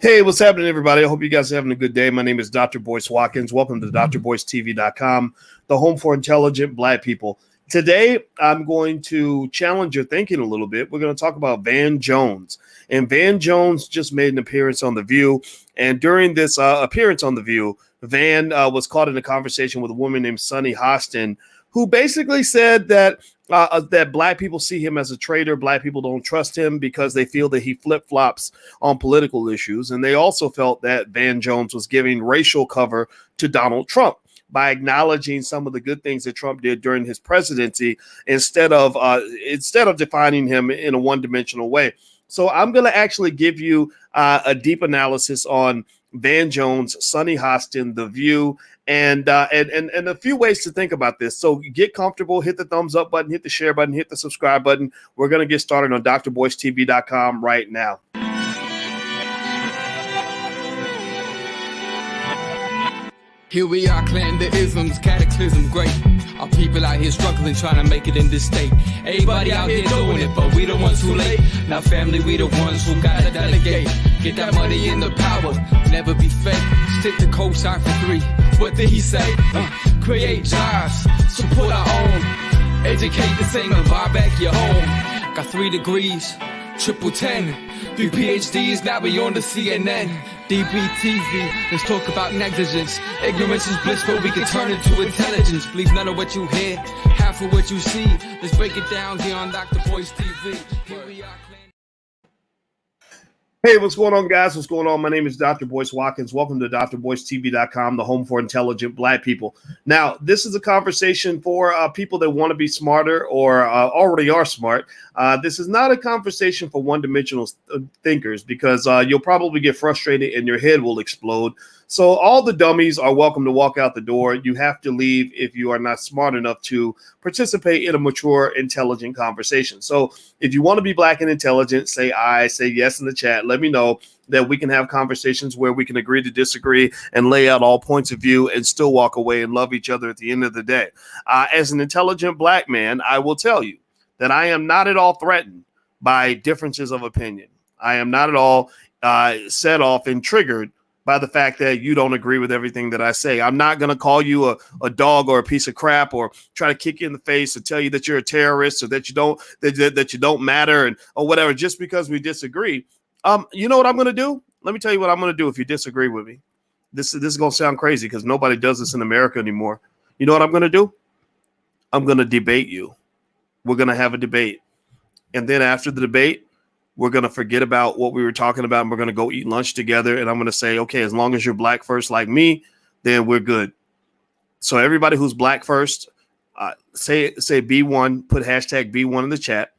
Hey, what's happening, everybody? I hope you guys are having a good day. My name is Dr. Boyce Watkins. Welcome to drboycetv.com, the home for intelligent Black people. Today, I'm going to challenge your thinking a little bit. We're going to talk about Van Jones. And Van Jones just made an appearance on The View. And during this appearance on The View, Van was caught in a conversation with a woman named Sonny Hostin, who basically said that that Black people see him as a traitor. Black people don't trust him because they feel that he flip-flops on political issues. And they also felt that Van Jones was giving racial cover to Donald Trump by acknowledging some of the good things that Trump did during his presidency instead of defining him in a one-dimensional way. So I'm going to actually give you a deep analysis on Van Jones, Sonny Hostin, The View, and a few ways to think about this. So get comfortable, hit the thumbs up button, hit the share button, hit the subscribe button. We're going to get started on drboycetv.com right now. Here we are, clan the isms, cataclysm, great. Our people out here struggling, trying to make it in this state. Everybody out here doing it, but we the ones too late. Now family, we the ones who gotta delegate. Get that money in the power, never be fake. Stick to co-sign for 3. What did he say? Create jobs, support our own. Educate the same and buy back your home. Got 3 degrees, triple 10. 3 PhDs, now we on the CNN. DBTV, let's talk about negligence. Ignorance is bliss, but we can turn it to intelligence. Believe none of what you hear, half of what you see. Let's break it down here on Dr. Boyce TV. Here we are. Hey, what's going on, guys? What's going on? My name is Dr. Boyce Watkins. Welcome to drboycetv.com, the home for intelligent Black people. Now, this is a conversation for people that want to be smarter or already are smart. This is not a conversation for one-dimensional thinkers because you'll probably get frustrated and your head will explode. So all the dummies are welcome to walk out the door. You have to leave if you are not smart enough to participate in a mature, intelligent conversation. So if you want to be Black and intelligent, say I, say yes in the chat. Let me know that we can have conversations where we can agree to disagree and lay out all points of view and still walk away and love each other at the end of the day. As an intelligent Black man, I will tell you that I am not at all threatened by differences of opinion. I am not at all set off and triggered by the fact that you don't agree with everything that I say. I'm not going to call you a dog or a piece of crap or try to kick you in the face or tell you that you're a terrorist or that you don't matter and or whatever just because we disagree. You know what I'm going to do? Let me tell you what I'm going to do if you disagree with me. This is going to sound crazy because nobody does this in America anymore. You know what I'm going to do? I'm going to debate you. We're going to have a debate. And then after the debate, we're going to forget about what we were talking about and we're going to go eat lunch together. And I'm going to say, okay, as long as you're Black first like me, then we're good. So everybody who's Black first, say B1, put hashtag B1 in the chat.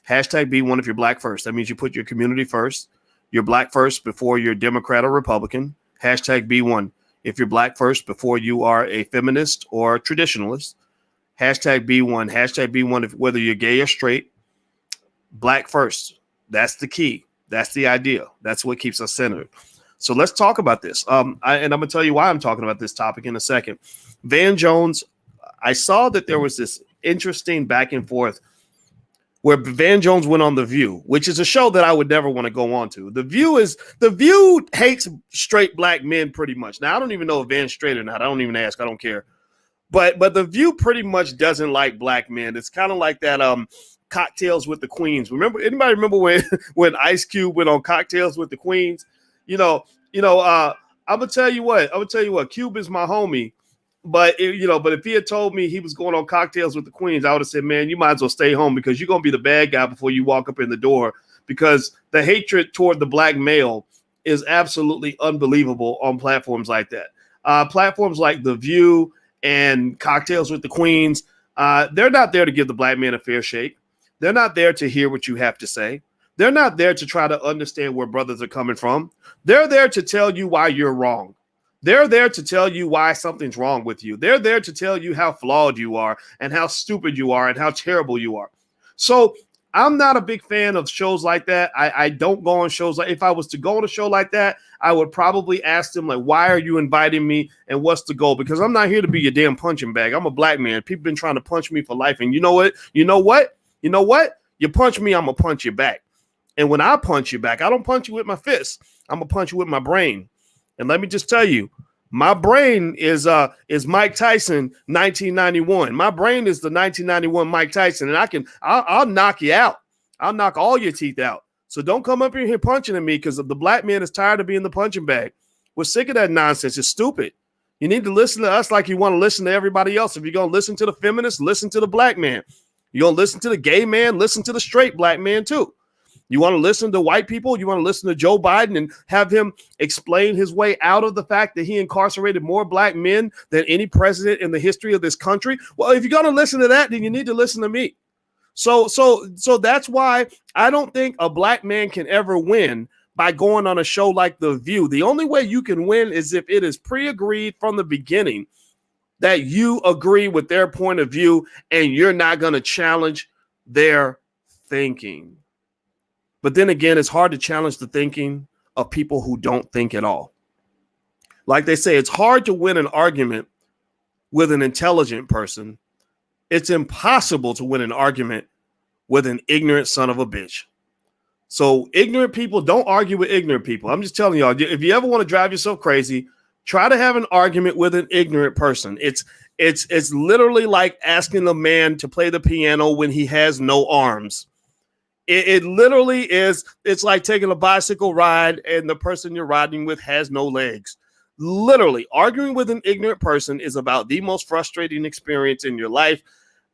Hashtag B1 if you're Black first. That means you put your community first. You're Black first before you're Democrat or Republican. Hashtag B1 if you're Black first before you are a feminist or traditionalist. Hashtag B1. Hashtag B1 if whether you're gay or straight. Black first. That's the key. That's the idea. That's what keeps us centered. So let's talk about this. And I'm going to tell you why I'm talking about this topic in a second. Van Jones, I saw that there was this interesting back and forth where Van Jones went on The View, which is a show that I would never want to go on to. The View hates straight Black men pretty much. Now, I don't even know if Van's straight or not. I don't even ask. I don't care. But The View pretty much doesn't like Black men. It's kind of like that Cocktails with the Queens. Anybody remember when Ice Cube went on Cocktails with the Queens? I'm gonna tell you what. Cube is my homie, but if he had told me he was going on Cocktails with the Queens, I would have said, man, you might as well stay home because you're gonna be the bad guy before you walk up in the door. Because the hatred toward the Black male is absolutely unbelievable on platforms like that. Platforms like The View and Cocktails with the Queens, they're not there to give the Black man a fair shake. They're not there to hear what you have to say. They're not there to try to understand where brothers are coming from. They're there to tell you why you're wrong. They're there to tell you why something's wrong with you. They're there to tell you how flawed you are and how stupid you are and how terrible you are. So I'm not a big fan of shows like that. I don't go on shows like, if I was to go on a show like that, I would probably ask them, like, why are you inviting me and what's the goal? Because I'm not here to be your damn punching bag. I'm a Black man. People been trying to punch me for life. And you know what? You punch me, I'm going to punch you back. And when I punch you back, I don't punch you with my fist. I'm gonna punch you with my brain. And let me just tell you, my brain is Mike Tyson 1991. My brain is the 1991 Mike Tyson, and I'll knock you out. I'll knock all your teeth out. So don't come up in here punching at me, because the black man is tired of being the punching bag. We're sick of that nonsense. It's stupid. You need to listen to us like you want to listen to everybody else. If you're going to listen to the feminists, listen to the black man. You're going to listen to the gay man, listen to the straight black man too. You want to listen to white people? You want to listen to Joe Biden and have him explain his way out of the fact that he incarcerated more black men than any president in the history of this country? Well, if you're going to listen to that, then you need to listen to me. So that's why I don't think a black man can ever win by going on a show like The View. The only way you can win is if it is pre-agreed from the beginning that you agree with their point of view and you're not going to challenge their thinking. But then again, it's hard to challenge the thinking of people who don't think at all. Like they say, it's hard to win an argument with an intelligent person. It's impossible to win an argument with an ignorant son of a bitch. So ignorant people, don't argue with ignorant people. I'm just telling y'all, if you ever want to drive yourself crazy, try to have an argument with an ignorant person. It's literally like asking a man to play the piano when he has no arms. It literally is. It's like taking a bicycle ride and the person you're riding with has no legs. Literally, arguing with an ignorant person is about the most frustrating experience in your life.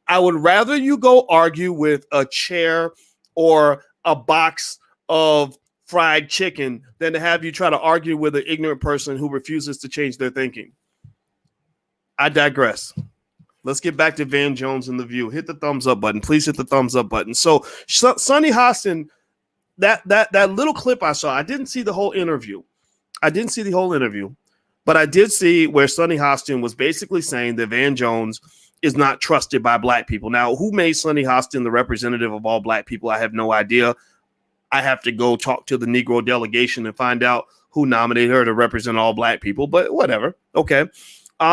I would rather you go argue with a chair or a box of fried chicken than to have you try to argue with an ignorant person who refuses to change their thinking. I digress. Let's get back to Van Jones and The View. Hit the thumbs up button. Please hit the thumbs up button. So Sonny Hostin, that little clip I saw, I didn't see the whole interview. But I did see where Sonny Hostin was basically saying that Van Jones is not trusted by black people. Now, who made Sonny Hostin the representative of all black people? I have no idea. I have to go talk to the Negro delegation and find out who nominated her to represent all black people, but whatever. Okay.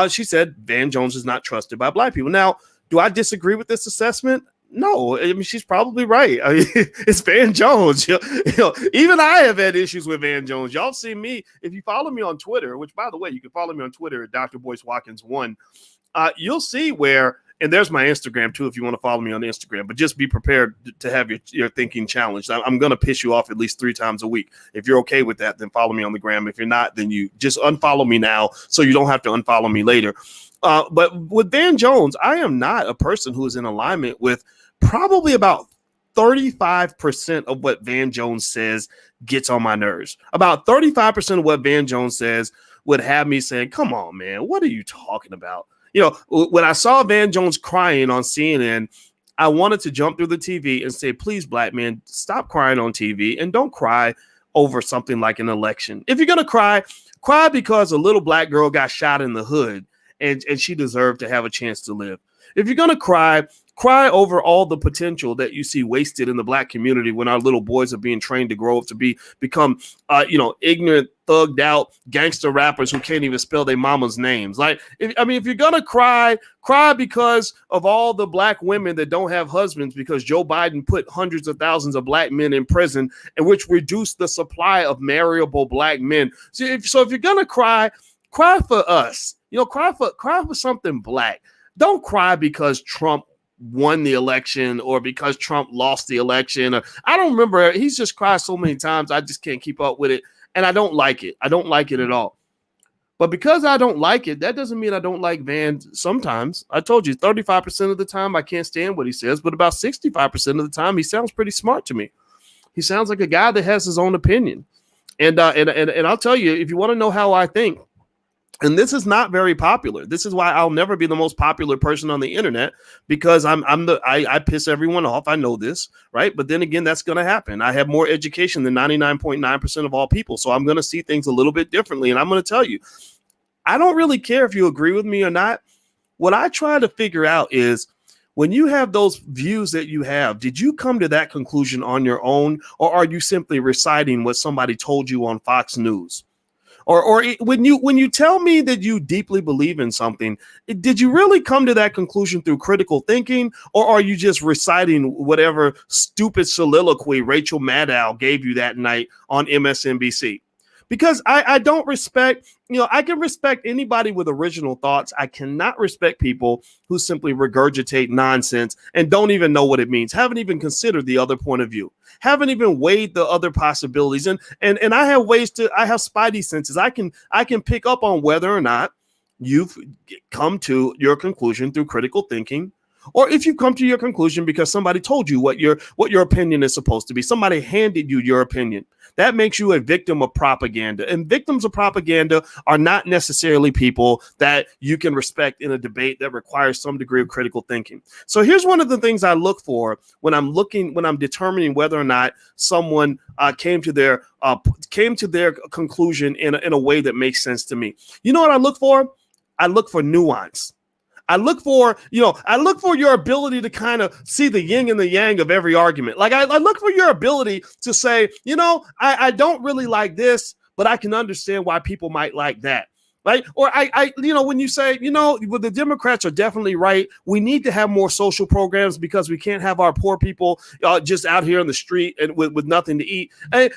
She said Van Jones is not trusted by black people. Now, do I disagree with this assessment? No. I mean, she's probably right. I mean, it's Van Jones. Even I have had issues with Van Jones. Y'all see me. If you follow me on Twitter, which, by the way, you can follow me on Twitter at Dr. Boyce Watkins 1. You'll see where, and there's my Instagram too, if you want to follow me on Instagram, but just be prepared to have your thinking challenged. I'm going to piss you off at least 3 times a week. If you're okay with that, then follow me on the gram. If you're not, then you just unfollow me now so you don't have to unfollow me later. But with Van Jones, I am not a person who is in alignment with probably about 35% of what Van Jones says gets on my nerves. About 35% of what Van Jones says would have me saying, come on, man, what are you talking about? When I saw Van Jones crying on CNN, I wanted to jump through the TV and say, please, black men, stop crying on TV and don't cry over something like an election. If you're going to cry because a little black girl got shot in the hood and she deserved to have a chance to live. If you're going to cry over all the potential that you see wasted in the black community when our little boys are being trained to grow up to become ignorant, thugged out gangster rappers who can't even spell their mama's names. If you're going to cry because of all the black women that don't have husbands because Joe Biden put hundreds of thousands of black men in prison, and which reduced the supply of marriable black men. So if you're going to cry for us, cry for something black. Don't cry because Trump won the election or because Trump lost the election. I don't remember. He's just cried so many times. I just can't keep up with it. And I don't like it. I don't like it at all. But because I don't like it, that doesn't mean I don't like Van sometimes. I told you 35% of the time I can't stand what he says, but about 65% of the time he sounds pretty smart to me. He sounds like a guy that has his own opinion. And I'll tell you, if you want to know how I think, and this is not very popular. This is why I'll never be the most popular person on the internet, because I piss everyone off. I know this, right? But then again, that's going to happen. I have more education than 99.9% of all people. So I'm going to see things a little bit differently. And I'm going to tell you, I don't really care if you agree with me or not. What I try to figure out is, when you have those views that you have, did you come to that conclusion on your own, or are you simply reciting what somebody told you on Fox News? When you tell me that you deeply believe in something, did you really come to that conclusion through critical thinking, or are you just reciting whatever stupid soliloquy Rachel Maddow gave you that night on MSNBC? Because I don't respect, I can respect anybody with original thoughts. I cannot respect people who simply regurgitate nonsense and don't even know what it means, haven't even considered the other point of view, haven't even weighed the other possibilities. And I have spidey senses. I can pick up on whether or not you've come to your conclusion through critical thinking, or if you come to your conclusion because somebody told you what your opinion is supposed to be. Somebody handed you your opinion. That makes you a victim of propaganda. And victims of propaganda are not necessarily people that you can respect in a debate that requires some degree of critical thinking. So here's one of the things I look for when I'm determining whether or not someone came to their conclusion in a way that makes sense to me. You know what I look for? I look for nuance. I look for your ability to kind of see the yin and the yang of every argument. Like I look for your ability to say, I don't really like this, but I can understand why people might like that. Right. Or when you say, the Democrats are definitely right. We need to have more social programs because we can't have our poor people just out here on the street and with nothing to eat.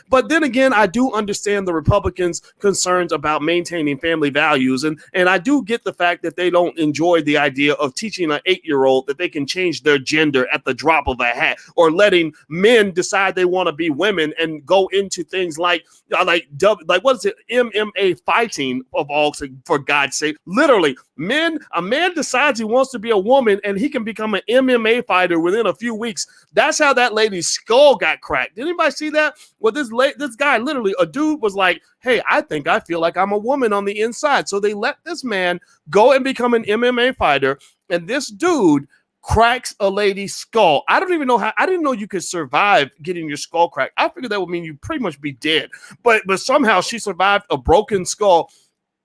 But then again, I do understand the Republicans' concerns about maintaining family values. And I do get the fact that they don't enjoy the idea of teaching an 8-year-old that they can change their gender at the drop of a hat, or letting men decide they want to be women and go into things like what is it? MMA fighting of all. For God's sake, literally, a man decides he wants to be a woman and he can become an MMA fighter within a few weeks. That's how that lady's skull got cracked. Did anybody see that? Well, this guy, literally, a dude was like, hey, I think I feel like I'm a woman on the inside. So they let this man go and become an MMA fighter. And this dude cracks a lady's skull. I didn't know you could survive getting your skull cracked. I figured that would mean you'd pretty much be dead. But somehow she survived a broken skull.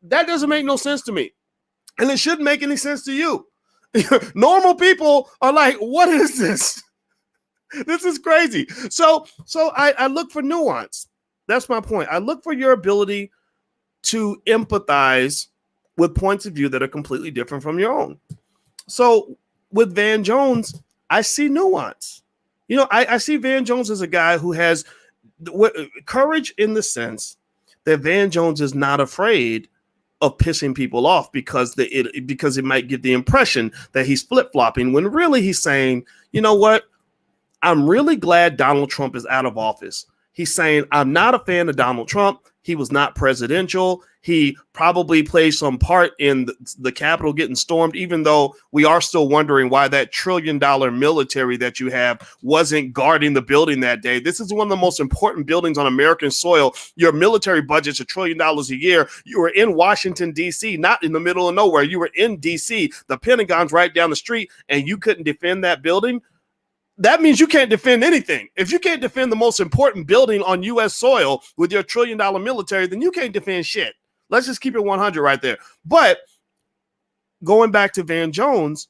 That doesn't make no sense to me. And it shouldn't make any sense to you. Normal people are like, what is this? This is crazy. So I look for nuance. That's my point. I look for your ability to empathize with points of view that are completely different from your own. So with Van Jones, I see nuance. I see Van Jones as a guy who has courage in the sense that Van Jones is not afraid of pissing people off because it might give the impression that he's flip-flopping, when really he's saying, you know what? I'm really glad Donald Trump is out of office. He's saying, I'm not a fan of Donald Trump. He was not presidential. He probably played some part in the Capitol getting stormed, even though we are still wondering why that $1 trillion military that you have wasn't guarding the building that day. This is one of the most important buildings on American soil. Your military budget's $1 trillion a year. You were in Washington, D.C., not in the middle of nowhere. You were in D.C. The Pentagon's right down the street, and you couldn't defend that building. That means you can't defend anything. If you can't defend the most important building on U.S. soil with your $1 trillion military, then you can't defend shit. Let's just keep it 100 right there. But going back to Van Jones,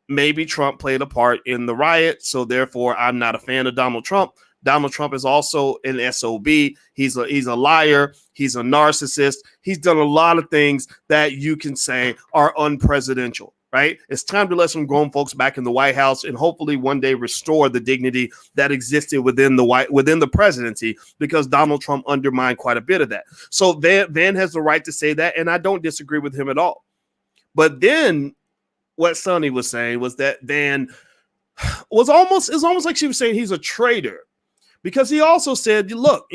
maybe Trump played a part in the riot, so therefore I'm not a fan of Donald Trump. Donald Trump is also an SOB. He's a liar. He's a narcissist. He's done a lot of things that you can say are unpresidential. Right? It's time to let some grown folks back in the White House and hopefully one day restore the dignity that existed within the presidency, because Donald Trump undermined quite a bit of that. So Van has the right to say that, and I don't disagree with him at all. But then what Sonny was saying was that Van was almost like she was saying he's a traitor, because he also said, look,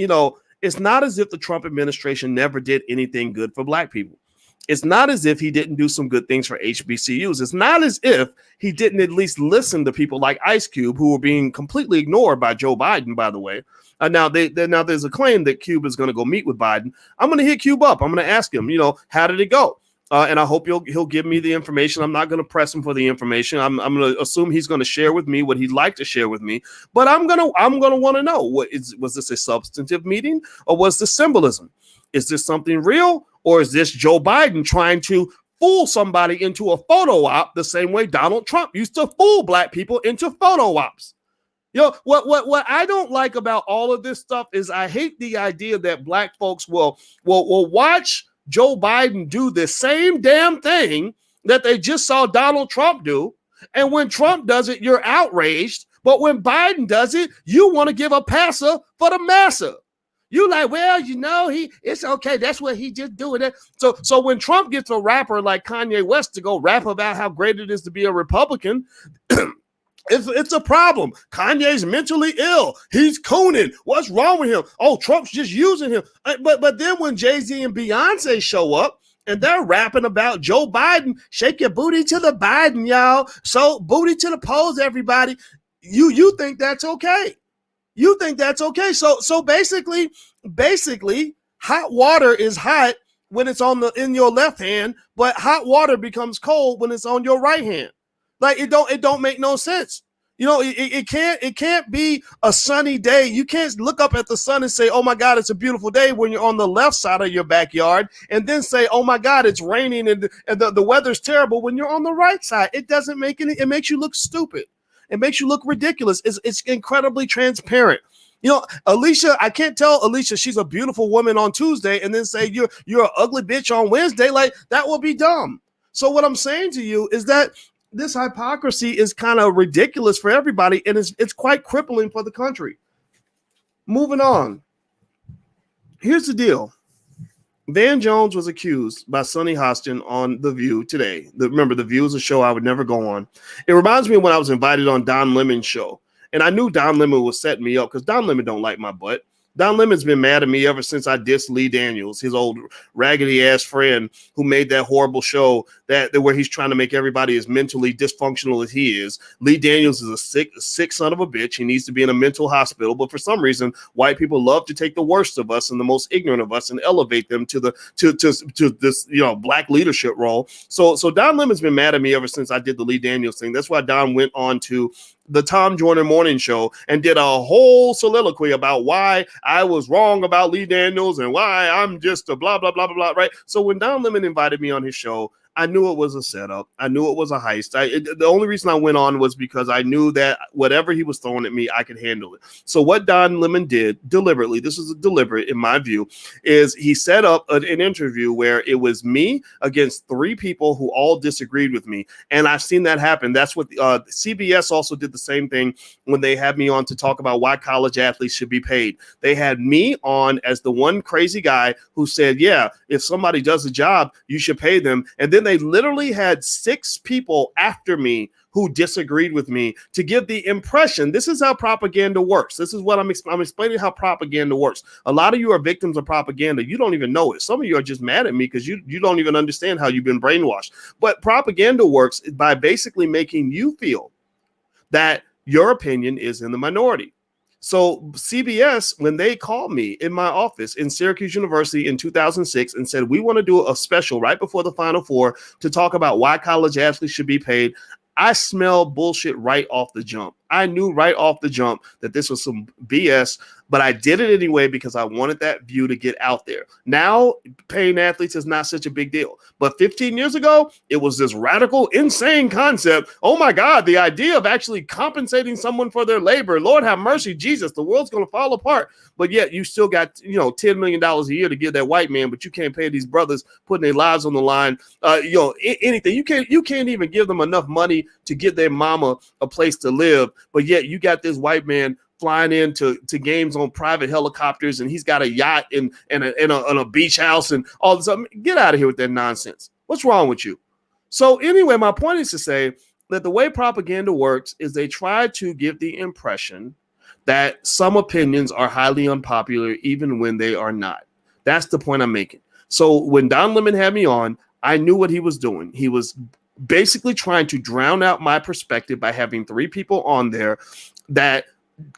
it's not as if the Trump administration never did anything good for black people. It's not as if he didn't do some good things for HBCUs. It's not as if he didn't at least listen to people like Ice Cube, who were being completely ignored by Joe Biden, by the way. Now there's a claim that Cube is going to go meet with Biden. I'm going to hit Cube up. I'm going to ask him, how did it go? And I hope he'll give me the information. I'm not going to press him for the information. I'm going to assume he's going to share with me what he'd like to share with me. But I'm going to want to know, was this a substantive meeting, or was this symbolism? Is this something real? Or is this Joe Biden trying to fool somebody into a photo op the same way Donald Trump used to fool black people into photo ops? What I don't like about all of this stuff is I hate the idea that black folks will watch Joe Biden do the same damn thing that they just saw Donald Trump do. And when Trump does it, you're outraged. But when Biden does it, you want to give a passer for the massa. You like, well, it's okay. That's what he just doing it. So when Trump gets a rapper like Kanye West to go rap about how great it is to be a Republican, it's a problem. Kanye's mentally ill. He's cooning. What's wrong with him? Oh, Trump's just using him. But then when Jay-Z and Beyonce show up and they're rapping about Joe Biden, shake your booty to the Biden, y'all. So booty to the polls, everybody. You think that's okay. You think that's okay. So basically, hot water is hot when it's in your left hand, but hot water becomes cold when it's on your right hand. Like it don't make no sense. It can't be a sunny day. You can't look up at the sun and say, "Oh my God, it's a beautiful day," when you're on the left side of your backyard, and then say, "Oh my God, it's raining and the weather's terrible," when you're on the right side. It doesn't make any. It makes you look stupid. It makes you look ridiculous. It's incredibly transparent. Alicia, I can't tell Alicia she's a beautiful woman on Tuesday and then say you're an ugly bitch on Wednesday. Like, that would be dumb. So what I'm saying to you is that this hypocrisy is kind of ridiculous for everybody, and it's quite crippling for the country. Moving on. Here's the deal. Van Jones was accused by Sonny Hostin on The View today. Remember, The View is a show I would never go on. It reminds me of when I was invited on Don Lemon's show. And I knew Don Lemon was setting me up because Don Lemon don't like my butt. Don Lemon's been mad at me ever since I dissed Lee Daniels, his old raggedy ass friend who made that horrible show where he's trying to make everybody as mentally dysfunctional as he is. Lee Daniels is a sick son of a bitch. He needs to be in a mental hospital. But for some reason, white people love to take the worst of us and the most ignorant of us and elevate them to this black leadership role. So Don Lemon's been mad at me ever since I did the Lee Daniels thing. That's why Don went on to the Tom Jordan Morning Show and did a whole soliloquy about why I was wrong about Lee Daniels and why I'm just a blah, blah, blah, blah, blah, right? So when Don Lemon invited me on his show, I knew it was a setup. I knew it was a heist. The only reason I went on was because I knew that whatever he was throwing at me, I could handle it. So what Don Lemon did deliberately, this is deliberate in my view, is he set up an interview where it was me against three people who all disagreed with me. And I've seen that happen. That's what CBS also did the same thing when they had me on to talk about why college athletes should be paid. They had me on as the one crazy guy who said, yeah, if somebody does a job, you should pay them. And then they literally had 6 people after me who disagreed with me to give the impression. This is how propaganda works. This is what I'm explaining how propaganda works. A lot of you are victims of propaganda. You don't even know it. Some of you are just mad at me because you don't even understand how you've been brainwashed. But propaganda works by basically making you feel that your opinion is in the minority. So CBS, when they called me in my office in Syracuse University in 2006 and said, we want to do a special right before the Final Four to talk about why college athletes should be paid, I smelled bullshit right off the jump. I knew right off the jump that this was some BS, but I did it anyway because I wanted that view to get out there. Now, paying athletes is not such a big deal. But 15 years ago, it was this radical, insane concept. Oh my God, the idea of actually compensating someone for their labor. Lord have mercy, Jesus, the world's going to fall apart. But yet you still got, $10 million a year to give that white man, but you can't pay these brothers putting their lives on the line. Anything. You can't even give them enough money to give their mama a place to live. But yet you got this white man flying into games on private helicopters, and he's got a yacht and a beach house and all this. Get out of here with that nonsense. What's wrong with you? So anyway, my point is to say that the way propaganda works is they try to give the impression that some opinions are highly unpopular even when they are not. That's the point I'm making. So when Don Lemon had me on, I knew what he was doing. He was basically trying to drown out my perspective by having 3 people on there that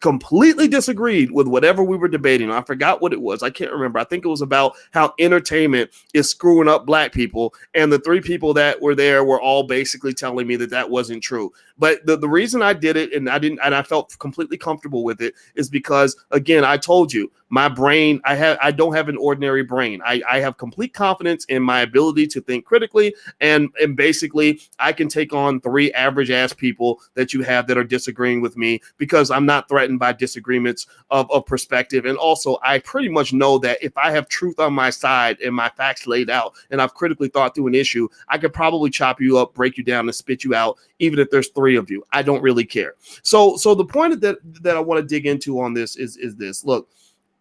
completely disagreed with whatever we were debating. I forgot what it was. I can't remember. I think it was about how entertainment is screwing up black people. And the 3 people that were there were all basically telling me that wasn't true. But the reason I did it and I felt completely comfortable with it is because, again, I told you, my brain, I don't have an ordinary brain. I have complete confidence in my ability to think critically. And basically I can take on 3 average ass people that you have that are disagreeing with me because I'm not not threatened by disagreements of perspective. And also, I pretty much know that if I have truth on my side and my facts laid out and I've critically thought through an issue, I could probably chop you up, break you down, and spit you out, even if there's 3 of you. I don't really care. So the point that I want to dig into on this is this. Look,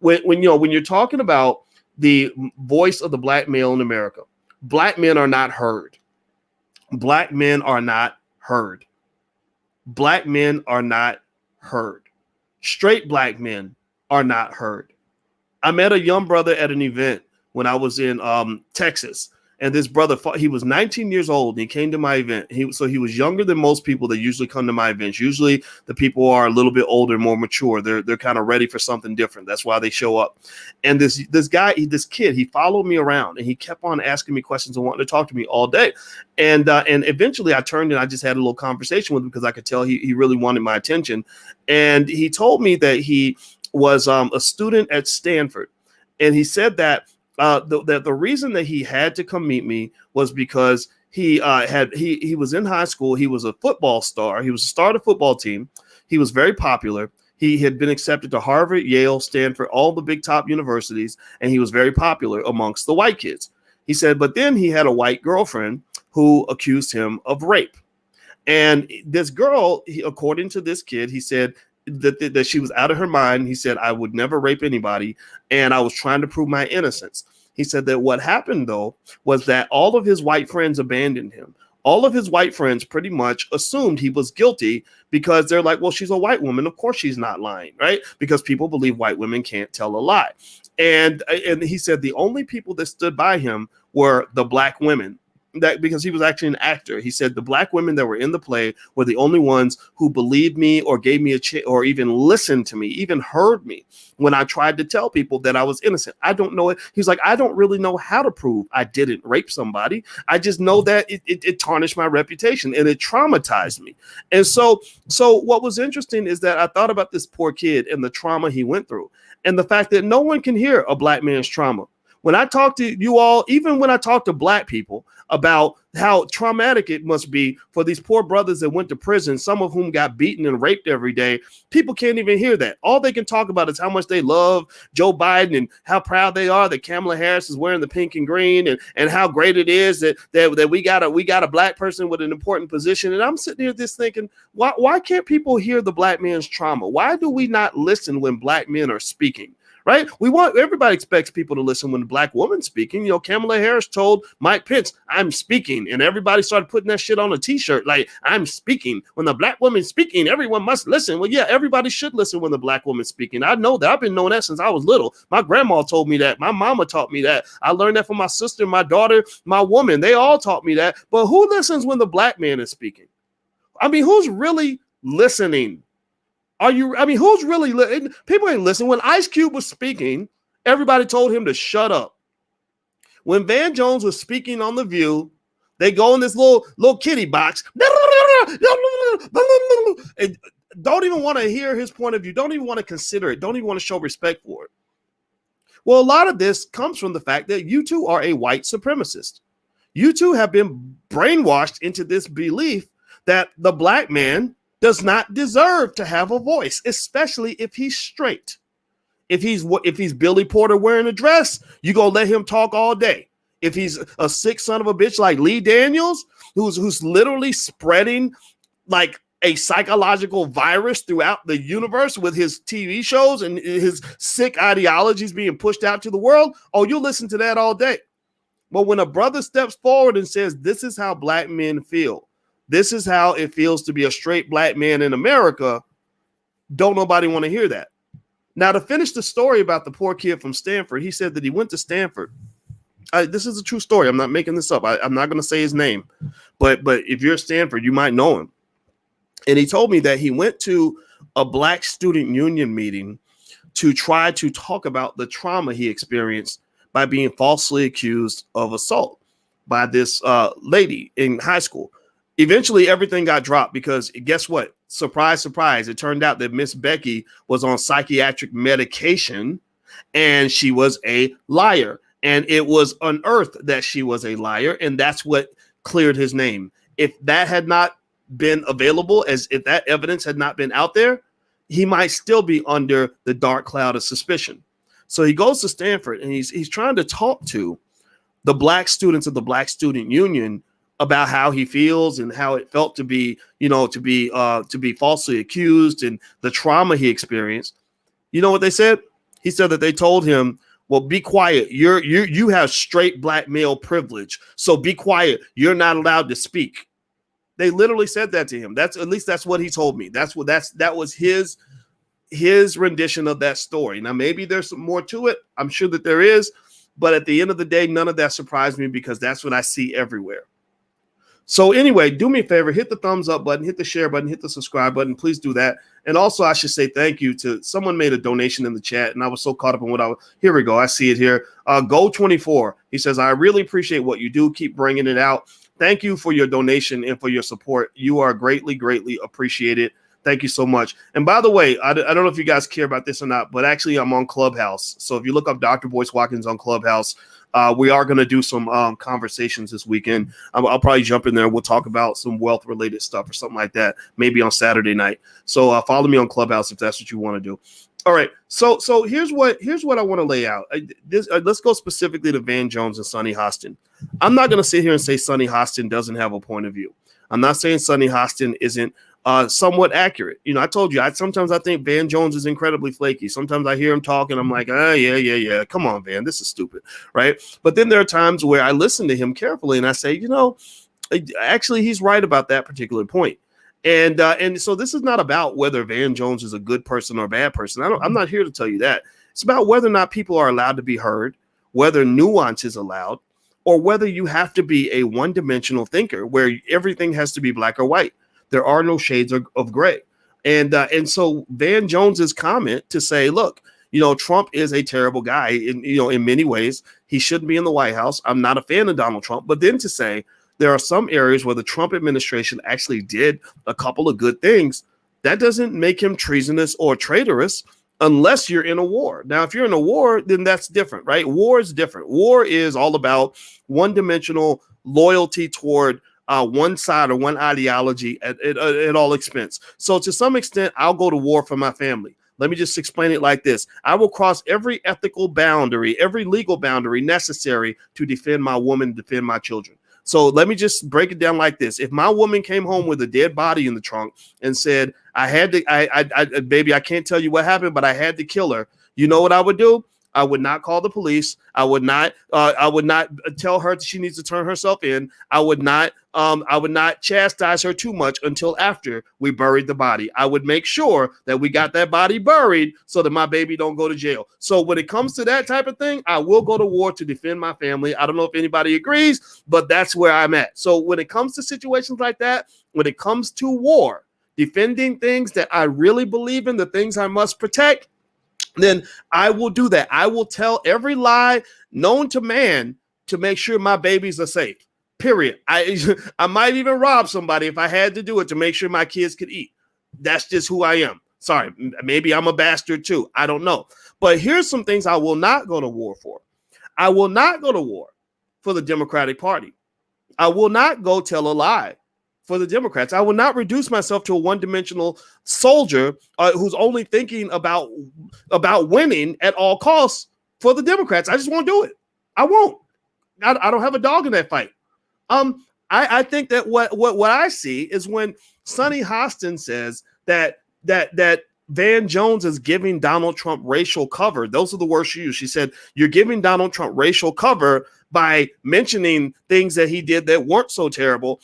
when you're talking about the voice of the black male in America, black men are not heard. Black men are not heard. Black men are not heard. Straight black men are not heard. I met a young brother at an event when I was in Texas. And this brother, he was 19 years old, and he came to my event. He was younger than most people that usually come to my events. Usually the people are a little bit older, more mature. They're kind of ready for something different. That's why they show up. And this kid, he followed me around, and he kept on asking me questions and wanting to talk to me all day. And eventually I turned and I just had a little conversation with him because I could tell he really wanted my attention. And he told me that he was a student at Stanford. And he said that the reason that he had to come meet me was because he was in high school. He was a football star. He was a star of the football team. He was very popular. He had been accepted to Harvard, Yale, Stanford, all the big top universities, and he was very popular amongst the white kids. He said, but then he had a white girlfriend who accused him of rape. And this girl, according to this kid, he said that she was out of her mind. He said, I would never rape anybody, and I was trying to prove my innocence. He said that what happened, though, was that all of his white friends abandoned him. All of his white friends pretty much assumed he was guilty because they're like, well, she's a white woman. Of course she's not lying, right? Because people believe white women can't tell a lie. And he said the only people that stood by him were the black women. That because he was actually an actor. He said the black women that were in the play were the only ones who believed me or gave me a chance or even listened to me, even heard me when I tried to tell people that I was innocent. I don't know it. He's like, I don't really know how to prove I didn't rape somebody. I just know that it tarnished my reputation and it traumatized me. And so what was interesting is that I thought about this poor kid and the trauma he went through and the fact that no one can hear a black man's trauma. When I talk to you all, even when I talk to black people about how traumatic it must be for these poor brothers that went to prison, some of whom got beaten and raped every day, people can't even hear that. All they can talk about is how much they love Joe Biden and how proud they are that Kamala Harris is wearing the pink and green and how great it is that we got a black person with an important position. And I'm sitting here just thinking, why can't people hear the black man's trauma? Why do we not listen when black men are speaking? Right? Everybody expects people to listen when the black woman's speaking. You know, Kamala Harris told Mike Pence, I'm speaking. And everybody started putting that shit on a t-shirt. Like, I'm speaking. When the black woman's speaking, everyone must listen. Well, yeah, everybody should listen when the black woman's speaking. I know that. I've been knowing that since I was little. My grandma told me that. My mama taught me that. I learned that from my sister, my daughter, my woman. They all taught me that. But who listens when the black man is speaking? I mean, who's really listening? Who's really people ain't listening. When Ice Cube was speaking, everybody told him to shut up. When Van Jones was speaking on The View, they go in this little kitty box. And don't even want to hear his point of view. Don't even want to consider it. Don't even want to show respect for it. Well, a lot of this comes from the fact that you two are a white supremacist. You two have been brainwashed into this belief that the black man does not deserve to have a voice, especially if he's straight. If he's Billy Porter wearing a dress, you gonna let him talk all day. If he's a sick son of a bitch like Lee Daniels, who's literally spreading like a psychological virus throughout the universe with his TV shows and his sick ideologies being pushed out to the world, you'll listen to that all day. But when a brother steps forward and says, this is how black men feel, this is how it feels to be a straight black man in America, don't nobody want to hear that. Now, to finish the story about the poor kid from Stanford, he said that he went to Stanford. This is a true story. I'm not making this up. I'm not going to say his name, but if you're at Stanford, you might know him. And he told me that he went to a black student union meeting to try to talk about the trauma he experienced by being falsely accused of assault by this lady in high school. Eventually, everything got dropped because guess what? Surprise, surprise. It turned out that Miss Becky was on psychiatric medication and she was a liar. And it was unearthed that she was a liar. And that's what cleared his name. If that had not been available, if that evidence had not been out there, he might still be under the dark cloud of suspicion. So he goes to Stanford and he's trying to talk to the black students of the Black Student Union about how he feels and how it felt to be, to be falsely accused and the trauma he experienced. You know what they said? He said that they told him, well, be quiet. You have straight black male privilege. So be quiet. You're not allowed to speak. They literally said that to him. That's what he told me. That was his rendition of that story. Now, maybe there's some more to it. I'm sure that there is. But at the end of the day, none of that surprised me because that's what I see everywhere. So anyway, do me a favor, hit the thumbs up button, hit the share button, hit the subscribe button. Please do that. And also, I should say thank you to someone made a donation in the chat, and I was so caught up in here we go. I see it here. Go24. He says, I really appreciate what you do. Keep bringing it out. Thank you for your donation and for your support. You are greatly, greatly appreciated. Thank you so much. And by the way, I don't know if you guys care about this or not, but actually I'm on Clubhouse. So if you look up Dr. Boyce Watkins on Clubhouse, we are going to do some conversations this weekend. I'll probably jump in there. We'll talk about some wealth related stuff or something like that, maybe on Saturday night. So follow me on Clubhouse if that's what you want to do. All right. So here's what I want to lay out. Let's go specifically to Van Jones and Sonny Hostin. I'm not going to sit here and say Sonny Hostin doesn't have a point of view. I'm not saying Sonny Hostin isn't somewhat accurate. I told you, sometimes I think Van Jones is incredibly flaky. Sometimes I hear him talking. I'm like, yeah. Come on, Van, this is stupid. Right. But then there are times where I listen to him carefully and I say, actually, he's right about that particular point. And so this is not about whether Van Jones is a good person or a bad person. I'm not here to tell you that. It's about whether or not people are allowed to be heard, whether nuance is allowed, or whether you have to be a one-dimensional thinker where everything has to be black or white. There are no shades of gray. And so Van Jones's comment to say, look, Trump is a terrible guy in many ways. He shouldn't be in the White House. I'm not a fan of Donald Trump. But then to say there are some areas where the Trump administration actually did a couple of good things, that doesn't make him treasonous or traitorous unless you're in a war. Now, if you're in a war, then that's different, right? War is different. War is all about one-dimensional loyalty toward one side or one ideology at all expense. So to some extent, I'll go to war for my family. Let me just explain it like this. I will cross every ethical boundary, every legal boundary necessary to defend my woman, defend my children. So let me just break it down like this. If my woman came home with a dead body in the trunk and said, baby, I can't tell you what happened, but I had to kill her. You know what I would do? I would not call the police. I would not tell her she needs to turn herself in. I would not chastise her too much until after we buried the body. I would make sure that we got that body buried so that my baby don't go to jail. So when it comes to that type of thing, I will go to war to defend my family. I don't know if anybody agrees, but that's where I'm at. So when it comes to situations like that, when it comes to war, defending things that I really believe in, the things I must protect, then I will do that. I will tell every lie known to man to make sure my babies are safe. Period. I might even rob somebody if I had to do it to make sure my kids could eat. That's just who I am. Sorry, maybe I'm a bastard too. I don't know. But here's some things I will not go to war for. I will not go to war for the Democratic Party. I will not go tell a lie for the Democrats. I will not reduce myself to a one-dimensional soldier who's only thinking about winning at all costs for the Democrats. I just won't do it. I won't. I don't have a dog in that fight. I think that what I see is when Sonny Hostin says that Van Jones is giving Donald Trump racial cover. Those are the words she used. She said, you're giving Donald Trump racial cover by mentioning things that he did that weren't so terrible.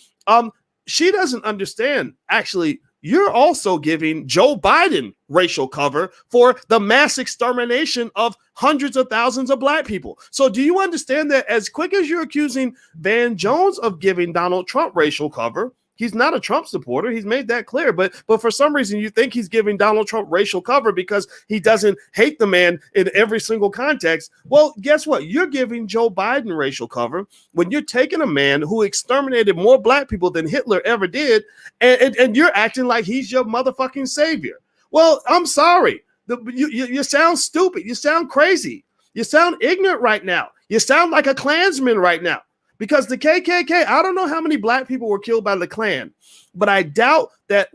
She doesn't understand. Actually, you're also giving Joe Biden racial cover for the mass extermination of hundreds of thousands of black people. So do you understand that as quick as you're accusing Van Jones of giving Donald Trump racial cover, he's not a Trump supporter. He's made that clear. But for some reason, you think he's giving Donald Trump racial cover because he doesn't hate the man in every single context. Well, guess what? You're giving Joe Biden racial cover when you're taking a man who exterminated more black people than Hitler ever did, and you're acting like he's your motherfucking savior. Well, I'm sorry. You sound stupid. You sound crazy. You sound ignorant right now. You sound like a Klansman right now. Because the KKK, I don't know how many black people were killed by the Klan, but I doubt that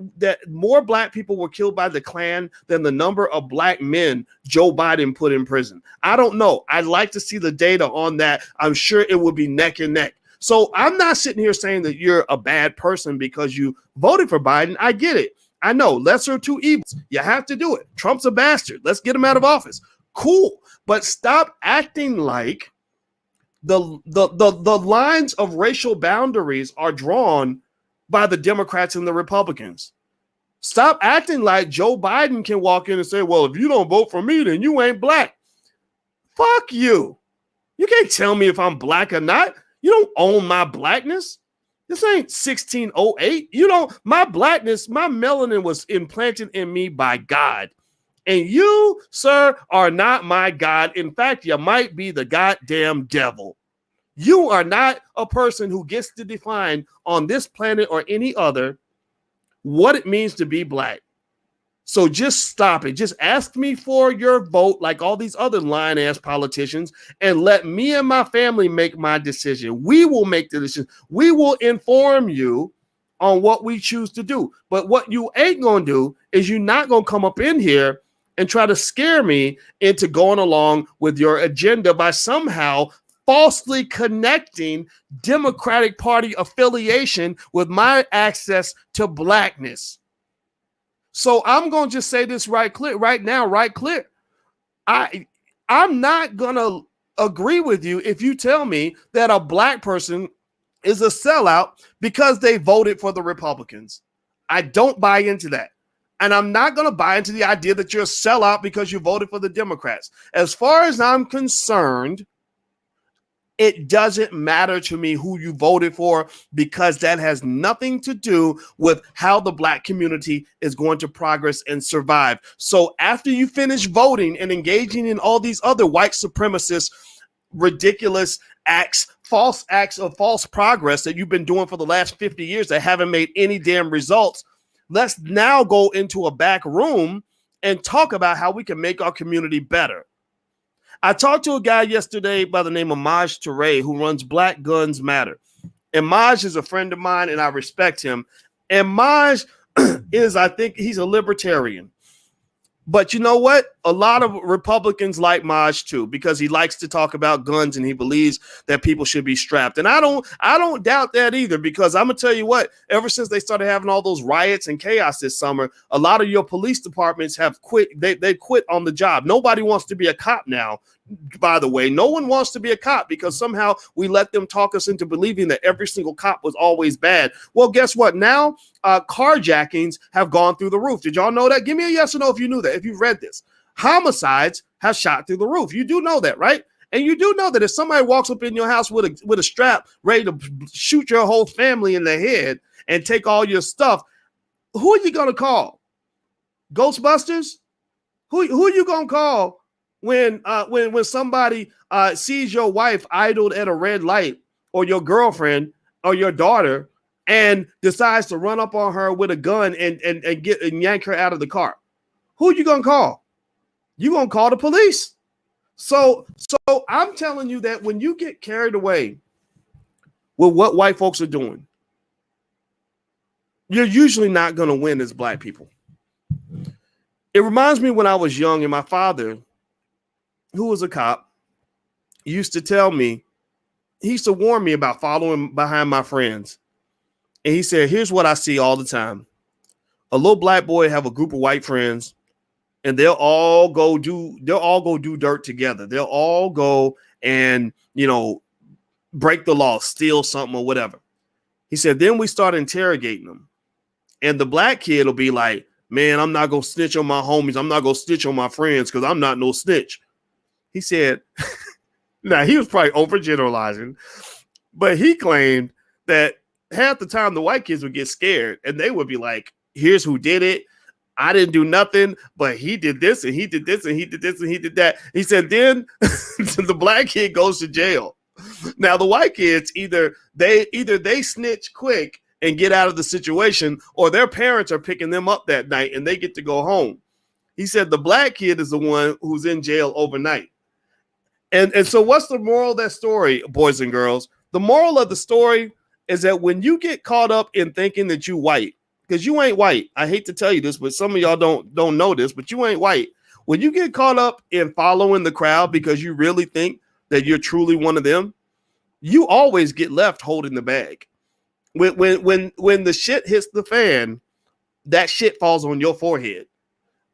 more black people were killed by the Klan than the number of black men Joe Biden put in prison. I don't know. I'd like to see the data on that. I'm sure it would be neck and neck. So I'm not sitting here saying that you're a bad person because you voted for Biden. I get it. I know, lesser of two evils. You have to do it. Trump's a bastard. Let's get him out of office. Cool. But stop acting like the lines of racial boundaries are drawn by the Democrats and the Republicans. Stop acting like Joe Biden can walk in and say, well, if you don't vote for me, then you ain't black. Fuck you. You can't tell me if I'm black or not. You don't own my blackness. This ain't 1608. You don't, my blackness, my melanin was implanted in me by God. And you, sir, are not my God. In fact, you might be the goddamn devil. You are not a person who gets to define on this planet or any other what it means to be black. So just stop it. Just ask me for your vote like all these other lying-ass politicians and let me and my family make my decision. We will make the decision. We will inform you on what we choose to do. But what you ain't going to do is you're not going to come up in here and try to scare me into going along with your agenda by somehow falsely connecting Democratic Party affiliation with my access to blackness. So I'm going to just say this right now. I'm not going to agree with you if you tell me that a black person is a sellout because they voted for the Republicans. I don't buy into that. And I'm not going to buy into the idea that you're a sellout because you voted for the Democrats. As far as I'm concerned, it doesn't matter to me who you voted for because that has nothing to do with how the black community is going to progress and survive. So after you finish voting and engaging in all these other white supremacist, ridiculous acts, false progress that you've been doing for the last 50 years that haven't made any damn results, let's now go into a back room and talk about how we can make our community better. I talked to a guy yesterday by the name of Maj Toure who runs Black Guns Matter. And Maj is a friend of mine and I respect him. And Maj I think he's a libertarian. But you know what? A lot of Republicans like Maj too, because he likes to talk about guns and he believes that people should be strapped. And I don't doubt that either, because I'm gonna tell you what, ever since they started having all those riots and chaos this summer, a lot of your police departments have quit. They quit on the job. Nobody wants to be a cop now. By the way, no one wants to be a cop because somehow we let them talk us into believing that every single cop was always bad. Well, guess what? Now carjackings have gone through the roof. Did y'all know that? Give me a yes or no if you knew that, if you read this. Homicides have shot through the roof. You do know that, right? And you do know that if somebody walks up in your house with a strap ready to shoot your whole family in the head and take all your stuff, who are you going to call? Ghostbusters? Who are you going to call when somebody sees your wife idled at a red light, or your girlfriend or your daughter, and decides to run up on her with a gun and yank her out of the car? Who are you going to call? You're going to call the police. So I'm telling you that when you get carried away with what white folks are doing, you're usually not going to win as black people. It reminds me when I was young and my father, who was a cop, used to tell me, he used to warn me about following behind my friends. And he said, here's what I see all the time. A little black boy have a group of white friends, and they'll all go do dirt together. They'll all go and, break the law, steal something or whatever. He said, then we start interrogating them. And the black kid will be like, man, I'm not going to snitch on my homies. I'm not going to snitch on my friends because I'm not no snitch. He said, now he was probably overgeneralizing, but he claimed that half the time the white kids would get scared and they would be like, here's who did it. I didn't do nothing, but he did this and he did this and he did this and he did that. He said, then the black kid goes to jail. Now the white kids, either they snitch quick and get out of the situation, or their parents are picking them up that night and they get to go home. He said the black kid is the one who's in jail overnight. And so what's the moral of that story, boys and girls? The The moral of the story is that when you get caught up in thinking that you white, because you ain't white. I hate to tell you this, but some of y'all don't know this, but you ain't white. When you get caught up in following the crowd because you really think that you're truly one of them, you always get left holding the bag. When the shit hits the fan, that shit falls on your forehead.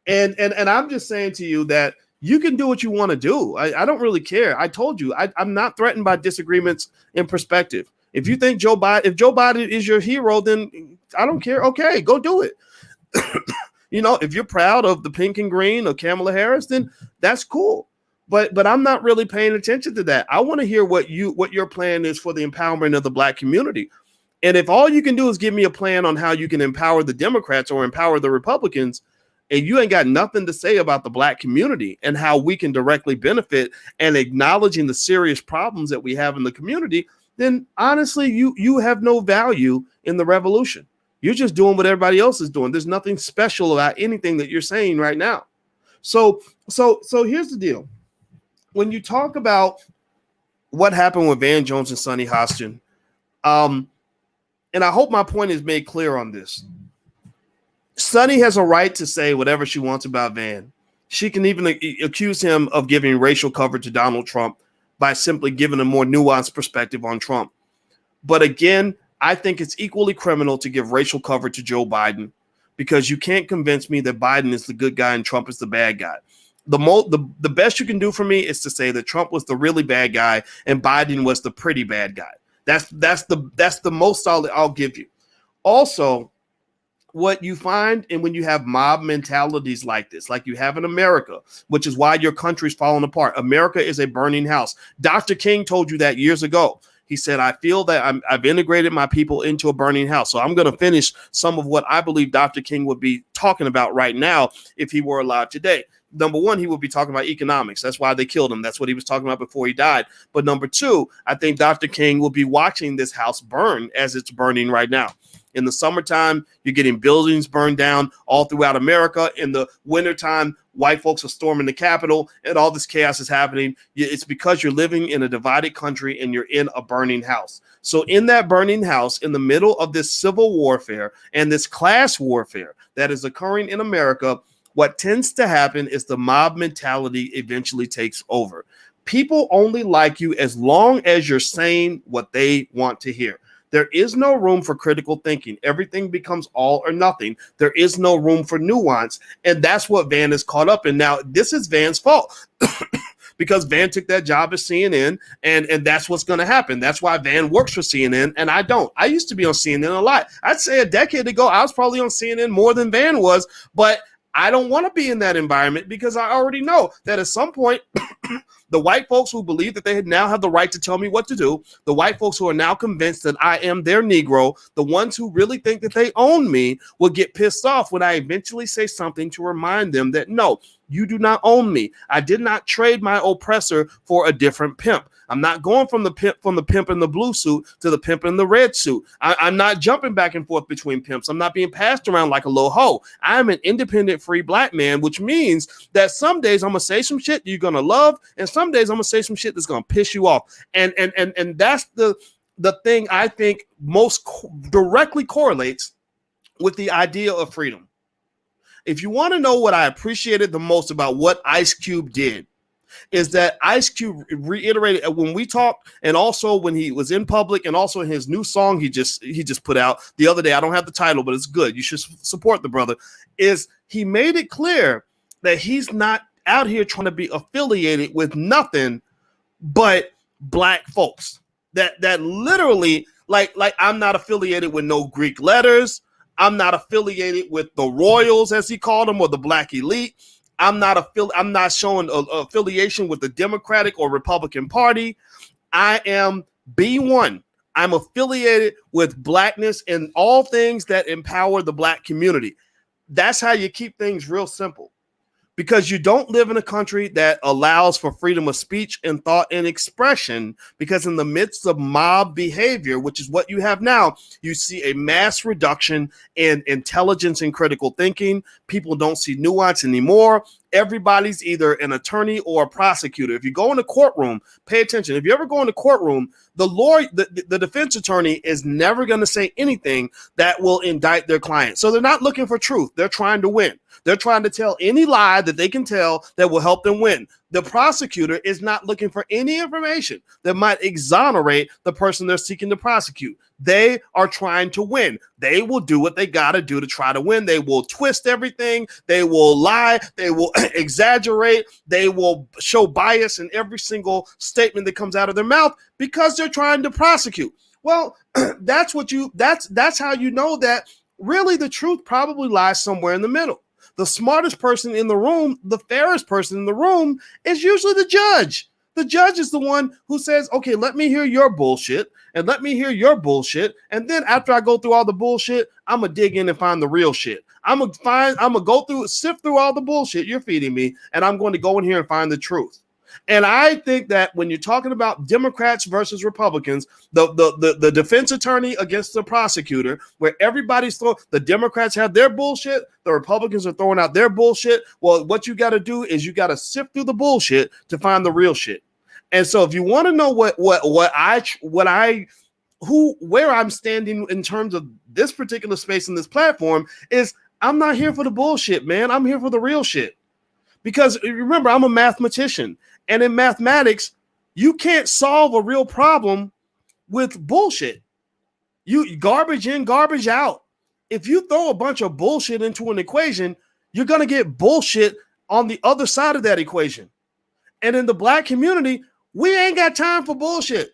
And I'm just saying to you that you can do what you want to do. I don't really care. I told you, I'm not threatened by disagreements in perspective. If you think if Joe Biden is your hero, then I don't care. Okay, go do it. If you're proud of the pink and green of Kamala Harris, then that's cool. But I'm not really paying attention to that. I want to hear what your plan is for the empowerment of the Black community. And if all you can do is give me a plan on how you can empower the Democrats or empower the Republicans, and you ain't got nothing to say about the Black community and how we can directly benefit and acknowledging the serious problems that we have in the community, then honestly, you have no value in the revolution. You're just doing what everybody else is doing. There's nothing special about anything that you're saying right now. So here's the deal. When you talk about what happened with Van Jones and Sonny Hostin, and I hope my point is made clear on this. Sonny has a right to say whatever she wants about Van. She can even accuse him of giving racial cover to Donald Trump by simply giving a more nuanced perspective on Trump. But again, I think it's equally criminal to give racial cover to Joe Biden, because you can't convince me that Biden is the good guy and Trump is the bad guy. The best you can do for me is to say that Trump was the really bad guy and Biden was the pretty bad guy. That's the most solid I'll give you. Also, what you find, and when you have mob mentalities like this, like you have in America, which is why your country's falling apart. America is a burning house. Dr. King told you that years ago. He said, I feel that I've integrated my people into a burning house. So I'm going to finish some of what I believe Dr. King would be talking about right now if he were alive today. Number one, he would be talking about economics. That's why they killed him. That's what he was talking about before he died. But number two, I think Dr. King will be watching this house burn as it's burning right now. In the summertime, you're getting buildings burned down all throughout America. In the wintertime, white folks are storming the Capitol and all this chaos is happening. It's because you're living in a divided country and you're in a burning house. So in that burning house, in the middle of this civil warfare and this class warfare that is occurring in America, what tends to happen is the mob mentality eventually takes over. People only like you as long as you're saying what they want to hear. There is no room for critical thinking. Everything becomes all or nothing. There is no room for nuance. And that's what Van is caught up in. Now, this is Van's fault because Van took that job at CNN, and that's what's going to happen. That's why Van works for CNN, and I don't. I used to be on CNN a lot. I'd say a decade ago, I was probably on CNN more than Van was, but I don't want to be in that environment because I already know that at some point, the white folks who believe that they now have the right to tell me what to do, the white folks who are now convinced that I am their Negro, the ones who really think that they own me will get pissed off when I eventually say something to remind them that, no, you do not own me. I did not trade my oppressor for a different pimp. I'm not going from the pimp in the blue suit to the pimp in the red suit. I'm not jumping back and forth between pimps. I'm not being passed around like a little hoe. I'm an independent, free black man, which means that some days I'm going to say some shit you're going to love, and some days I'm going to say some shit that's going to piss you off. And that's the thing I think most directly correlates with the idea of freedom. If you want to know what I appreciated the most about what Ice Cube did, is that Ice Cube reiterated when we talked, and also when he was in public, and also in his new song he just put out the other day. I don't have the title, but it's good. You should support the brother. Is he made it clear that he's not out here trying to be affiliated with nothing but black folks. That literally, like I'm not affiliated with no Greek letters. I'm not affiliated with the royals, as he called them, or the black elite. I'm not showing affiliation with the Democratic or Republican Party. I am B1. I'm affiliated with blackness and all things that empower the black community. That's how you keep things real simple, because you don't live in a country that allows for freedom of speech and thought and expression, because in the midst of mob behavior, which is what you have now, you see a mass reduction in intelligence and critical thinking. People don't see nuance anymore. everybody's either an attorney or a prosecutor. If you go in the courtroom, pay attention. If you ever go in the courtroom, the lawyer, the defense attorney is never going to say anything that will indict their client. So they're not looking for truth. They're trying to win. They're trying to tell any lie that they can tell that will help them win. The prosecutor is not looking for any information that might exonerate the person they're seeking to prosecute. They are trying to win. They will do what they got to do to try to win. They will twist everything. They will lie. They will exaggerate. They will show bias in every single statement that comes out of their mouth because they're trying to prosecute. Well, that's how you know that really the truth probably lies somewhere in the middle. The smartest person in the room, the fairest person in the room is usually the judge. The judge is the one who says, okay, let me hear your bullshit and let me hear your bullshit. And then after I go through all the bullshit, I'm going to dig in and find the real shit. I'm going to go through, sift through all the bullshit you're feeding me, and I'm going to go in here and find the truth. And I think that when you're talking about Democrats versus Republicans, the defense attorney against the prosecutor, where everybody's the Democrats have their bullshit, the Republicans are throwing out their bullshit. Well, what you got to do is you got to sift through the bullshit to find the real shit. And so if you want to know where I'm standing in terms of this particular space in this platform is I'm not here for the bullshit, man. I'm here for the real shit. Because remember, I'm a mathematician. And in mathematics, you can't solve a real problem with bullshit. You garbage in, garbage out. If you throw a bunch of bullshit into an equation, you're going to get bullshit on the other side of that equation. And in the Black community, we ain't got time for bullshit.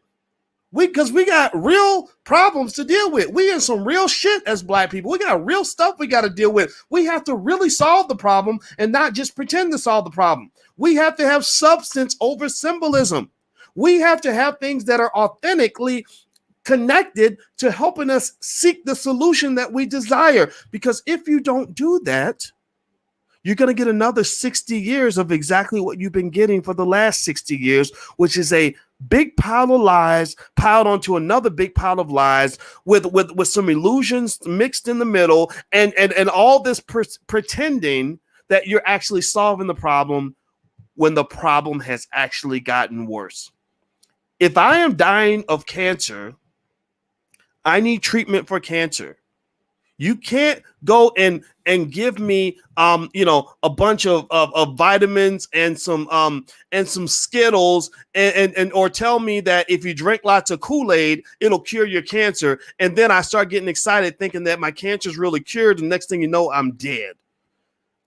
Because we got real problems to deal with. We in some real shit as Black people. We got real stuff we got to deal with. We have to really solve the problem and not just pretend to solve the problem. We have to have substance over symbolism. We have to have things that are authentically connected to helping us seek the solution that we desire. Because if you don't do that, you're going to get another 60 years of exactly what you've been getting for the last 60 years, which is a big pile of lies piled onto another big pile of lies with some illusions mixed in the middle and all this pretending that you're actually solving the problem when the problem has actually gotten worse. If I am dying of cancer, I need treatment for cancer. You can't go and give me a bunch of vitamins and some Skittles and or tell me that if you drink lots of Kool-Aid, it'll cure your cancer. And then I start getting excited thinking that my cancer is really cured. And next thing you know, I'm dead.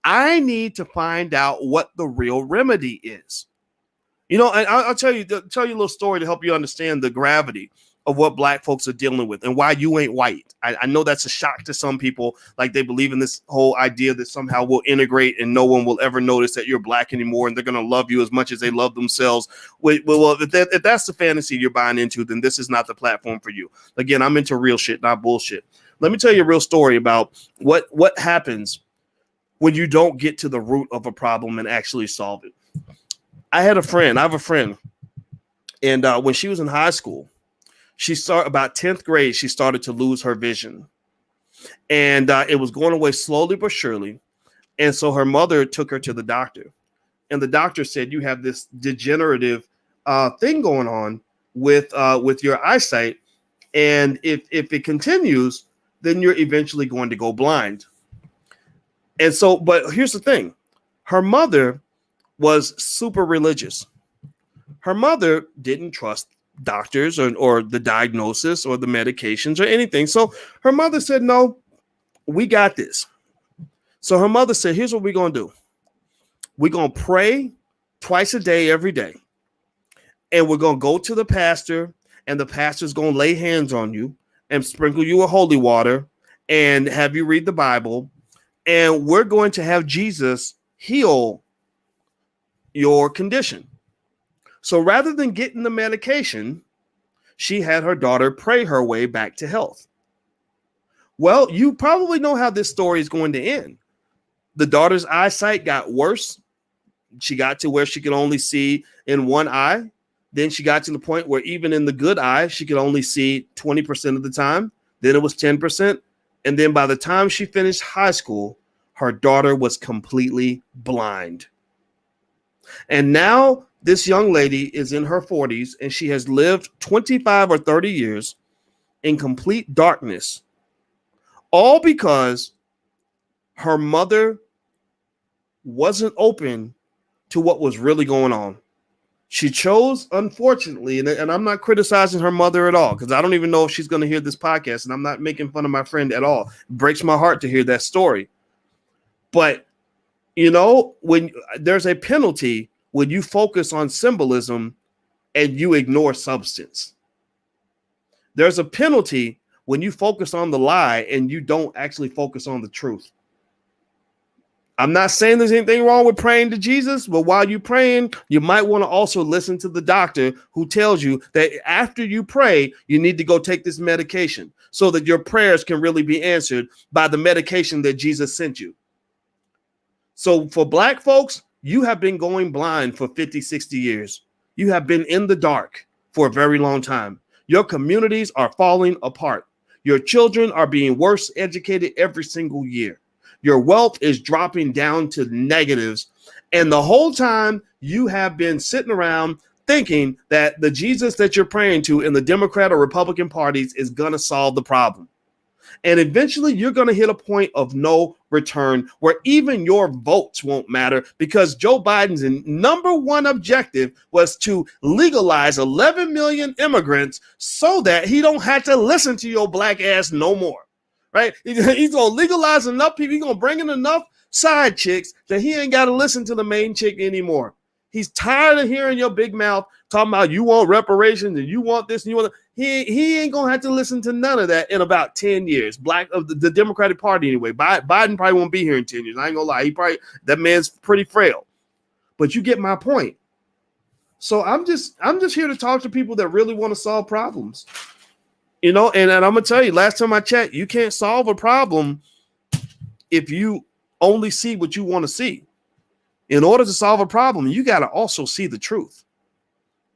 I need to find out what the real remedy is. And I'll tell you a little story to help you understand the gravity of what Black folks are dealing with and why you ain't white. I know that's a shock to some people. Like they believe in this whole idea that somehow we'll integrate and no one will ever notice that you're Black anymore and they're going to love you as much as they love themselves. Well, if that's the fantasy you're buying into, then this is not the platform for you. Again, I'm into real shit, not bullshit. Let me tell you a real story about what happens when you don't get to the root of a problem and actually solve it. I have a friend, and when she was in high school, she started about 10th grade. She started to lose her vision, and it was going away slowly but surely. And so her mother took her to the doctor, and the doctor said, "You have this degenerative thing going on with your eyesight, and if it continues, then you're eventually going to go blind." And so, but here's the thing: her mother was super religious. Her mother didn't trust doctors or the diagnosis or the medications or anything. So her mother said, "No, we got this." So her mother said, "Here's what we're going to do. We're going to pray twice a day, every day. And we're going to go to the pastor, and the pastor's going to lay hands on you and sprinkle you with holy water and have you read the Bible. And we're going to have Jesus heal your condition." So rather than getting the medication, she had her daughter pray her way back to health. Well, you probably know how this story is going to end. The daughter's eyesight got worse. She got to where she could only see in one eye. Then she got to the point where even in the good eye, she could only see 20% of the time. Then it was 10%. And then by the time she finished high school, her daughter was completely blind. And now this young lady is in her 40s and she has lived 25 or 30 years in complete darkness, all because her mother wasn't open to what was really going on. She chose, unfortunately, and I'm not criticizing her mother at all, because I don't even know if she's going to hear this podcast, and I'm not making fun of my friend at all. It breaks my heart to hear that story. But, you know, when there's a penalty when you focus on symbolism and you ignore substance. There's a penalty when you focus on the lie and you don't actually focus on the truth. I'm not saying there's anything wrong with praying to Jesus, but while you're praying, you might want to also listen to the doctor who tells you that after you pray, you need to go take this medication so that your prayers can really be answered by the medication that Jesus sent you. So for Black folks, you have been going blind for 50, 60 years. You have been in the dark for a very long time. Your communities are falling apart. Your children are being worse educated every single year. Your wealth is dropping down to negatives. And the whole time you have been sitting around thinking that the Jesus that you're praying to in the Democrat or Republican parties is going to solve the problem. And eventually you're going to hit a point of no return where even your votes won't matter, because Joe Biden's number one objective was to legalize 11 million immigrants so that he don't have to listen to your Black ass no more. Right? He's going to legalize enough people. He's going to bring in enough side chicks that he ain't got to listen to the main chick anymore. He's tired of hearing your big mouth talking about you want reparations and you want this and you want that. He ain't going to have to listen to none of that in about 10 years. Black of the Democratic Party anyway. Biden probably won't be here in 10 years. I ain't going to lie. That man's pretty frail. But you get my point. So I'm just here to talk to people that really want to solve problems. You know, and I'm going to tell you, last time I checked, you can't solve a problem if you only see what you want to see. In order to solve a problem, you got to also see the truth.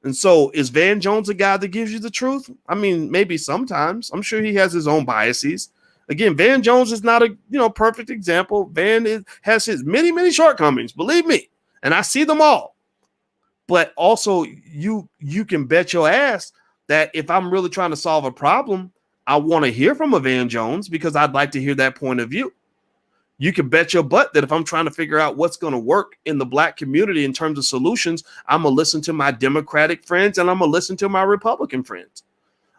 And so is Van Jones a guy that gives you the truth? I mean, maybe sometimes. I'm sure he has his own biases. Again, Van Jones is not a perfect example. Van has his many, many shortcomings, believe me. And I see them all. But also you can bet your ass that if I'm really trying to solve a problem, I want to hear from a Van Jones because I'd like to hear that point of view. You can bet your butt that if I'm trying to figure out what's going to work in the Black community in terms of solutions, I'm going to listen to my Democratic friends and I'm going to listen to my Republican friends.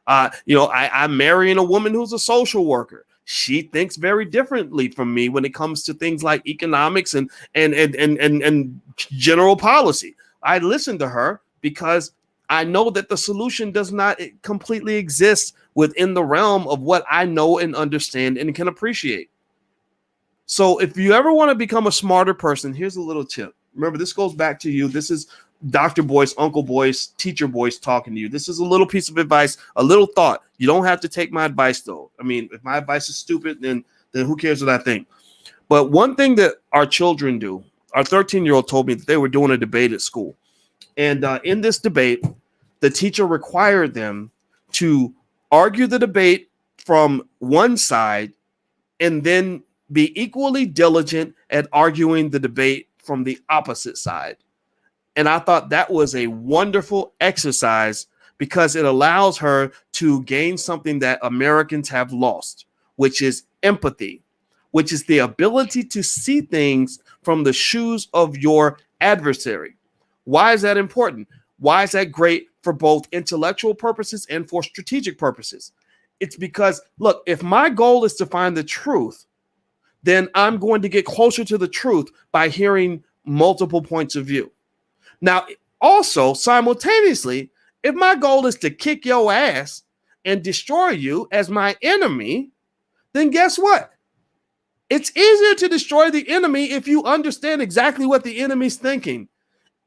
I'm marrying a woman who's a social worker. She thinks very differently from me when it comes to things like economics and general policy. I listen to her because I know that the solution does not completely exist within the realm of what I know and understand and can appreciate. So if you ever want to become a smarter person, here's a little tip. Remember, this goes back to you. This is Dr. Boyce, Uncle Boyce, Teacher Boyce talking to you. This is a little piece of advice, a little thought. You don't have to take my advice, though. I mean, if my advice is stupid, then who cares what I think? But one thing that our children do, our 13-year-old told me that they were doing a debate at school. And in this debate, the teacher required them to argue the debate from one side and then be equally diligent at arguing the debate from the opposite side. And I thought that was a wonderful exercise because it allows her to gain something that Americans have lost, which is empathy, which is the ability to see things from the shoes of your adversary. Why is that important? Why is that great for both intellectual purposes and for strategic purposes? It's because, look, if my goal is to find the truth, then I'm going to get closer to the truth by hearing multiple points of view. Now, also, simultaneously, if my goal is to kick your ass and destroy you as my enemy, then guess what? It's easier to destroy the enemy if you understand exactly what the enemy's thinking.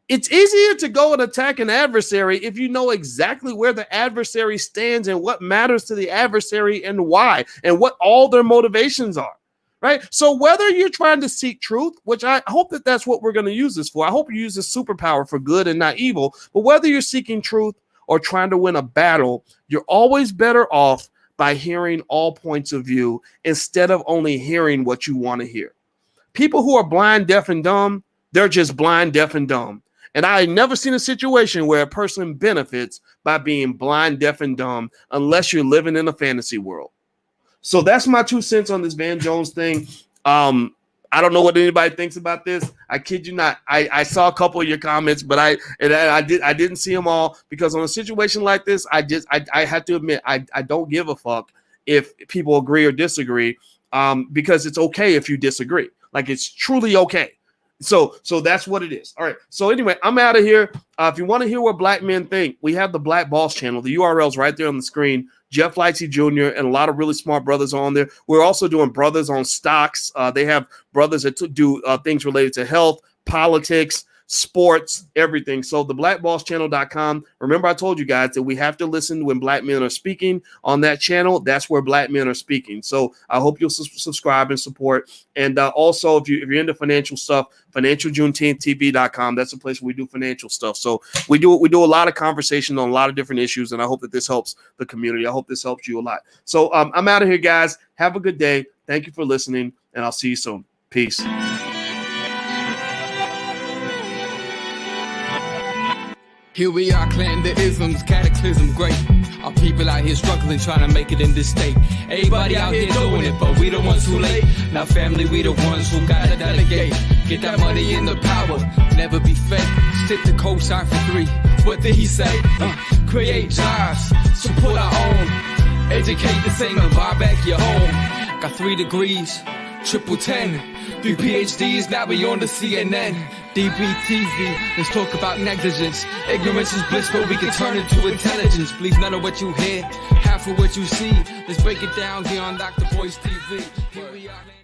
It's easier to go and attack an adversary if you know exactly where the adversary stands and what matters to the adversary and why, and what all their motivations are. Right. So whether you're trying to seek truth, which I hope that that's what we're going to use this for. I hope you use this superpower for good and not evil. But whether you're seeking truth or trying to win a battle, you're always better off by hearing all points of view instead of only hearing what you want to hear. People who are blind, deaf, and dumb, they're just blind, deaf, and dumb. And I never seen a situation where a person benefits by being blind, deaf, and dumb unless you're living in a fantasy world. So that's my 2 cents on this Van Jones thing. I don't know what anybody thinks about this. I kid you not. I saw a couple of your comments, but I didn't see them all, because on a situation like this, I have to admit I don't give a fuck if people agree or disagree, because it's okay if you disagree. Like, it's truly okay. So that's what it is. All right. So anyway, I'm out of here. If you want to hear what black men think, we have the Black Boss channel. The URL's right there on the screen. Jeff Lightsey Jr. and a lot of really smart brothers on there. We're also doing brothers on stocks. They have brothers that do things related to health, politics, sports, everything. So the blackbosschannel.com. Remember, I told you guys that we have to listen when black men are speaking on that channel. That's where black men are speaking. So I hope you'll subscribe and support. And also, if you're into financial stuff, financialjuneteenth.tv.com. That's a place where we do financial stuff. So we do a lot of conversation on a lot of different issues, and I hope that this helps the community. I hope this helps you a lot. So I'm out of here, guys. Have a good day. Thank you for listening, and I'll see you soon. Peace. Here we are, clan the isms, cataclysm great. Our people out here struggling, trying to make it in this state. Everybody out here doing it, but we the ones who late. Now family, we the ones who gotta delegate. Get that money in the power, never be fake. Stick to cosign for 3. What did he say? Create jobs, support our own. Educate the same and buy back your home. Got 3 degrees, triple 10. 3 PhDs, now we on the CNN. DBTV, let's talk about negligence. Ignorance is bliss, but we can turn it to intelligence. Believe none of what you hear, half of what you see. Let's break it down here on Dr. Boyce TV. Here we are.